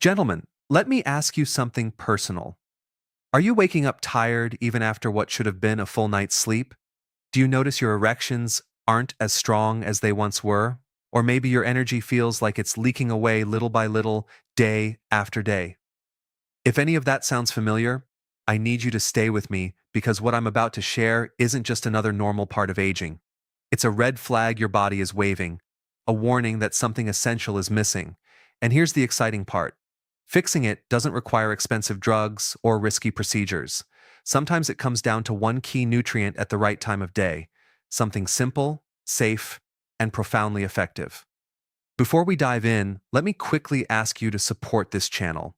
Gentlemen, let me ask you something personal. Are you waking up tired even after what should have been a full night's sleep? Do you notice your erections aren't as strong as they once were? Or maybe your energy feels like it's leaking away little by little, day after day. If any of that sounds familiar, I need you to stay with me because what I'm about to share isn't just another normal part of aging. It's a red flag your body is waving, a warning that something essential is missing. And here's the exciting part. Fixing it doesn't require expensive drugs or risky procedures. Sometimes it comes down to one key nutrient at the right time of day, something simple, safe, and profoundly effective. Before we dive in, let me quickly ask you to support this channel.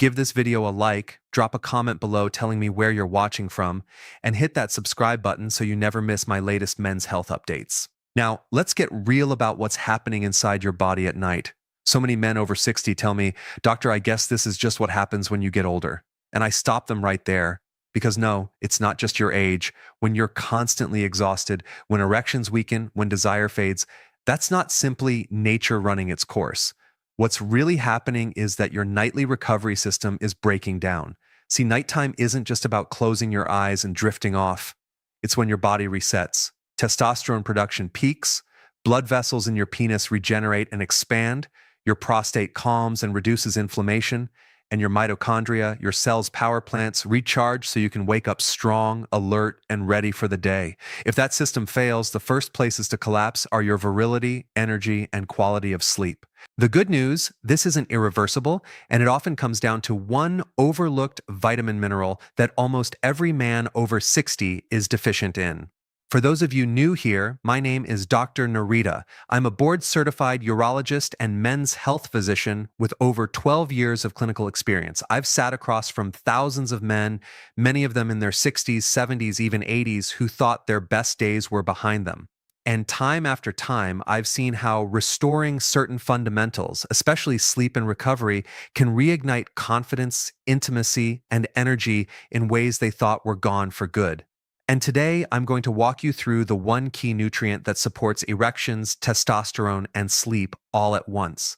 Give this video a like, drop a comment below telling me where you're watching from, and hit that subscribe button so you never miss my latest men's health updates. Now, let's get real about what's happening inside your body at night. So many men over 60 tell me, "Doctor, I guess this is just what happens when you get older." And I stop them right there. Because no, it's not just your age. When you're constantly exhausted, when erections weaken, when desire fades, that's not simply nature running its course. What's really happening is that your nightly recovery system is breaking down. See, nighttime isn't just about closing your eyes and drifting off. It's when your body resets. Testosterone production peaks, blood vessels in your penis regenerate and expand, your prostate calms and reduces inflammation, and your mitochondria, your cells' power plants, recharge so you can wake up strong, alert, and ready for the day. If that system fails, the first places to collapse are your virility, energy, and quality of sleep. The good news, this isn't irreversible, and it often comes down to one overlooked vitamin mineral that almost every man over 60 is deficient in. For those of you new here, my name is Dr. Narita. I'm a board-certified urologist and men's health physician with over 12 years of clinical experience. I've sat across from thousands of men, many of them in their 60s, 70s, even 80s, who thought their best days were behind them. And time after time, I've seen how restoring certain fundamentals, especially sleep and recovery, can reignite confidence, intimacy, and energy in ways they thought were gone for good. And today, I'm going to walk you through the one key nutrient that supports erections, testosterone, and sleep all at once.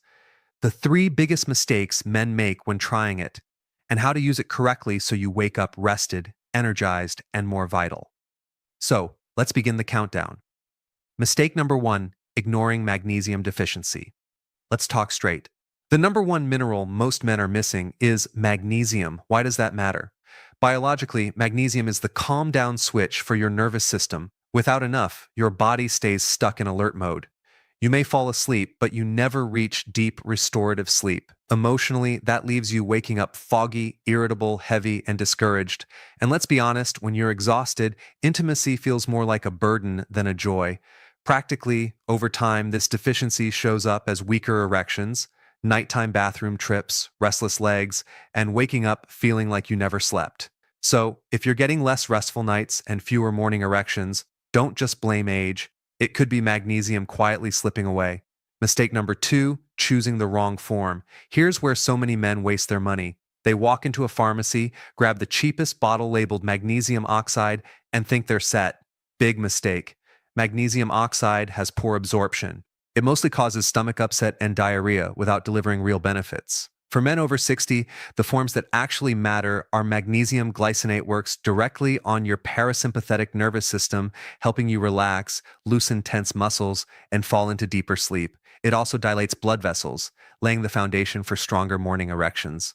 The three biggest mistakes men make when trying it, and how to use it correctly so you wake up rested, energized, and more vital. So, let's begin the countdown. Mistake number one, ignoring magnesium deficiency. Let's talk straight. The number one mineral most men are missing is magnesium. Why does that matter? Biologically, magnesium is the calm down switch for your nervous system. Without enough, your body stays stuck in alert mode. You may fall asleep, but you never reach deep restorative sleep. Emotionally, that leaves you waking up foggy, irritable, heavy, and discouraged. And let's be honest, when you're exhausted, intimacy feels more like a burden than a joy. Practically, over time, this deficiency shows up as weaker erections, nighttime bathroom trips, restless legs, and waking up feeling like you never slept. So, if you're getting less restful nights and fewer morning erections, don't just blame age. It could be magnesium quietly slipping away. Mistake number two, choosing the wrong form. Here's where so many men waste their money. They walk into a pharmacy, grab the cheapest bottle labeled magnesium oxide, and think they're set. Big mistake. Magnesium oxide has poor absorption. It mostly causes stomach upset and diarrhea without delivering real benefits. For men over 60, the forms that actually matter are magnesium glycinate works directly on your parasympathetic nervous system, helping you relax, loosen tense muscles, and fall into deeper sleep. It also dilates blood vessels, laying the foundation for stronger morning erections.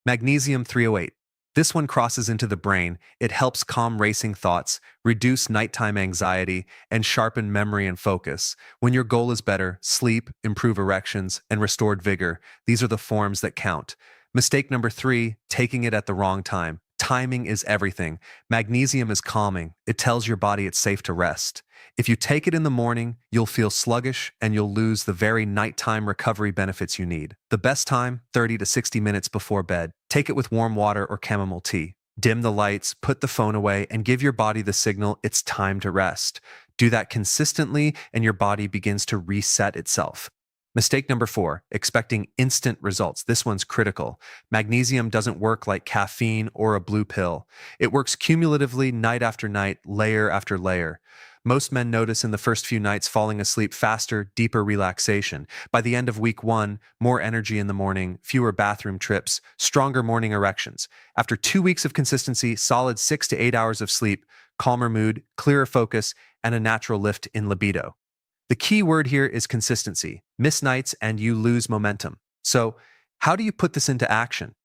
Magnesium 308. This one crosses into the brain. It helps calm racing thoughts, reduce nighttime anxiety, and sharpen memory and focus. When your goal is better, sleep, improve erections, and restored vigor, these are the forms that count. Mistake number three, taking it at the wrong time. Timing is everything. Magnesium is calming. It tells your body it's safe to rest. If you take it in the morning, you'll feel sluggish and you'll lose the very nighttime recovery benefits you need. The best time, 30 to 60 minutes before bed. Take it with warm water or chamomile tea. Dim the lights, put the phone away, and give your body the signal it's time to rest. Do that consistently and your body begins to reset itself. Mistake number 4, expecting instant results. This one's critical. Magnesium doesn't work like caffeine or a blue pill. It works cumulatively night after night, layer after layer. Most men notice in the first few nights falling asleep faster, deeper relaxation. By the end of week 1, more energy in the morning, fewer bathroom trips, stronger morning erections. After 2 weeks of consistency, solid 6 to 8 hours of sleep, calmer mood, clearer focus, and a natural lift in libido. The key word here is consistency. Miss nights and you lose momentum. So, how do you put this into action?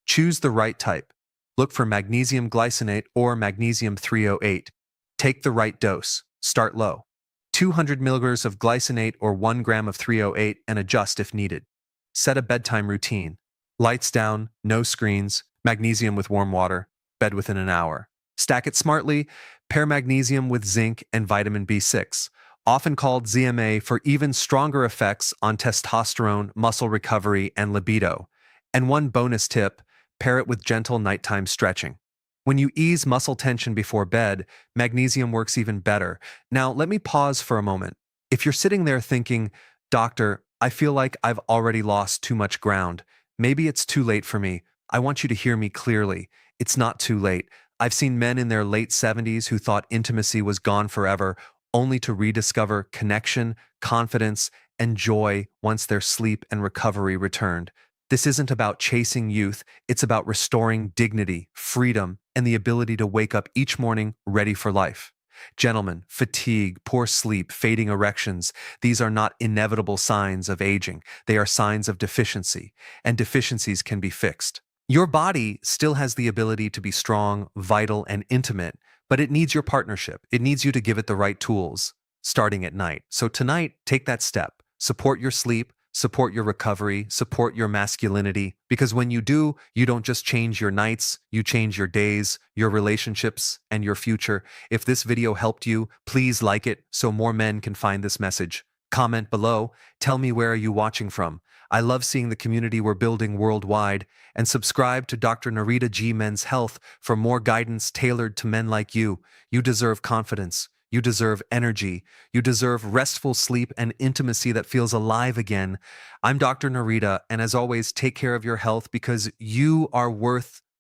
Choose the right type. Look for magnesium glycinate or magnesium 308. Take the right dose. Start low. 200 milligrams of glycinate or 1 gram of 308 and adjust if needed. Set a bedtime routine. Lights down, no screens, magnesium with warm water, bed within an hour. Stack it smartly. Pair magnesium with zinc and vitamin B6, often called ZMA, for even stronger effects on testosterone, muscle recovery, and libido. And one bonus tip, pair it with gentle nighttime stretching. When you ease muscle tension before bed, magnesium works even better. Now, let me pause for a moment. If you're sitting there thinking, Doctor, I feel like I've already lost too much ground. Maybe it's too late for me. I want you to hear me clearly. It's not too late. I've seen men in their late 70s who thought intimacy was gone forever, only to rediscover connection, confidence, and joy once their sleep and recovery returned. This isn't about chasing youth, it's about restoring dignity, freedom, and the ability to wake up each morning ready for life. Gentlemen, fatigue, poor sleep, fading erections, these are not inevitable signs of aging. They are signs of deficiency, and deficiencies can be fixed. Your body still has the ability to be strong, vital, and intimate, but it needs your partnership. It needs you to give it the right tools, starting at night. So tonight, take that step. Support your sleep, support your recovery, support your masculinity, because when you do, you don't just change your nights, you change your days, your relationships, and your future. If this video helped you, please like it so more men can find this message. Comment below, tell me where are you watching from. I love seeing the community we're building worldwide, and subscribe to Dr. Narita G Men's Health for more guidance tailored to men like you. You deserve confidence. You deserve energy. You deserve restful sleep and intimacy that feels alive again. I'm Dr. Narita, and as always, take care of your health because you are worth